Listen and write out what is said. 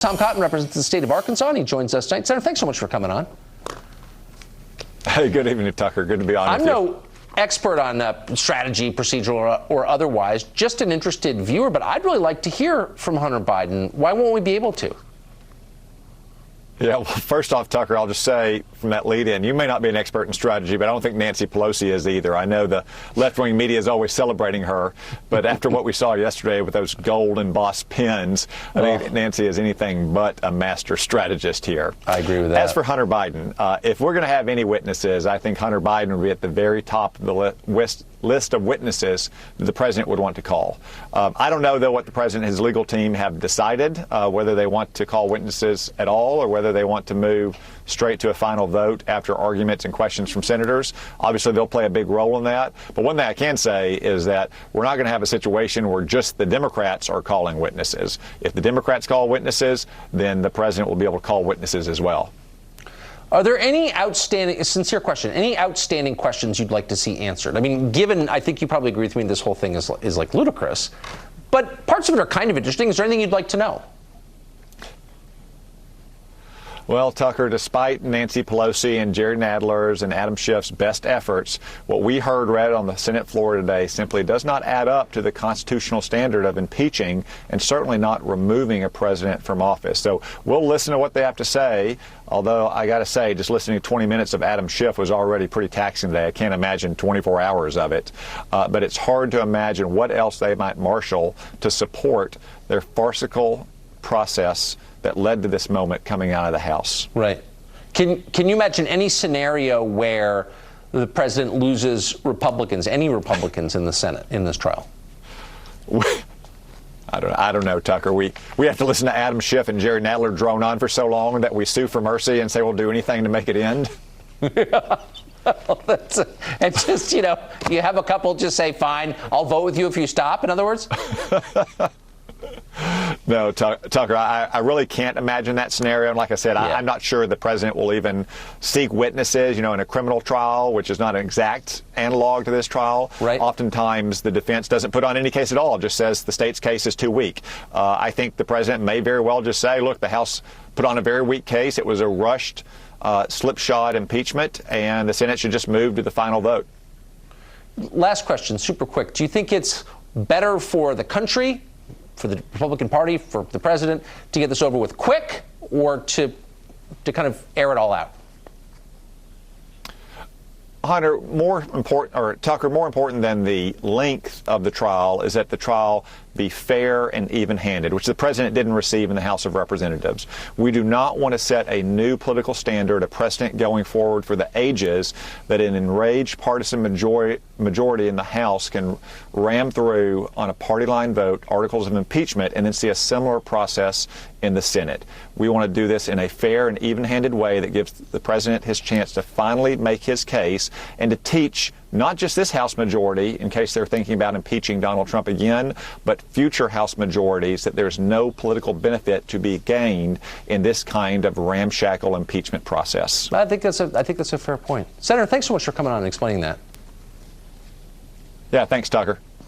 Tom Cotton represents the state of Arkansas, and he joins us tonight. Senator, thanks so much for coming on. Hey, good evening, Tucker. Good to be on with you. I'm no expert on strategy, procedural or otherwise, just an interested viewer, but I'd really like to hear from Hunter Biden. Why won't we be able to? Yeah, well, first off, Tucker, I'll just say from that lead-in, you may not be an expert in strategy, but I don't think Nancy Pelosi is either. I know the left-wing media is always celebrating her, but after what we saw yesterday with those gold embossed pins, I think Nancy is anything but a master strategist here. I agree with that. As for Hunter Biden, if we're going to have any witnesses, I think Hunter Biden would be at the very top of the list of witnesses that the president would want to call. I don't know, though, what the president and his legal team have decided, whether they want to call witnesses at all or whether they want to move straight to a final vote after arguments and questions from senators. Obviously, they'll play a big role in that. But one thing I can say is that we're not going to have a situation where just the Democrats are calling witnesses. If the Democrats call witnesses, then the president will be able to call witnesses as well. Are there any outstanding, sincere question, any outstanding questions you'd like to see answered? I mean, given, I think you probably agree with me, this whole thing is like ludicrous, but parts of it are kind of interesting. Is there anything you'd like to know? Well, Tucker, despite Nancy Pelosi and Jerry Nadler's and Adam Schiff's best efforts, what we read on the Senate floor today simply does not add up to the constitutional standard of impeaching and certainly not removing a president from office. So we'll listen to what they have to say, although I got to say, just listening to 20 minutes of Adam Schiff was already pretty taxing today. I can't imagine 24 hours of it. But it's hard to imagine what else they might marshal to support their farcical process that led to this moment coming out of the House. Right. Can you imagine any scenario where the president loses Republicans, any Republicans in the Senate in this trial? I don't know, Tucker. We have to listen to Adam Schiff and Jerry Nadler drone on for so long that we sue for mercy and say we'll do anything to make it end. It's just, you have a couple just say, fine, I'll vote with you if you stop, in other words? No, Tucker, I really can't imagine that scenario. And like I said, I'm not sure the president will even seek witnesses, in a criminal trial, which is not an exact analog to this trial. Right. Oftentimes, the defense doesn't put on any case at all, just says the state's case is too weak. I think the president may very well just say, look, the House put on a very weak case. It was a rushed, slipshod impeachment, and the Senate should just move to the final vote. Last question, super quick. Do you think it's better for the country, for the Republican Party, for the president, to get this over with quick, or to kind of air it all out? Hunter, Tucker, more important than the length of the trial is that the trial be fair and even-handed, which the president didn't receive in the House of Representatives. We do not want to set a new political standard, a precedent going forward for the ages, that an enraged partisan majority in the House can ram through on a party line vote articles of impeachment and then see a similar process in the Senate. We want to do this in a fair and even-handed way that gives the president his chance to finally make his case and to teach not just this House majority, in case they're thinking about impeaching Donald Trump again, but future House majorities, that there's no political benefit to be gained in this kind of ramshackle impeachment process. I think that's a fair point. Senator, thanks so much for coming on and explaining that. Yeah, thanks, Tucker.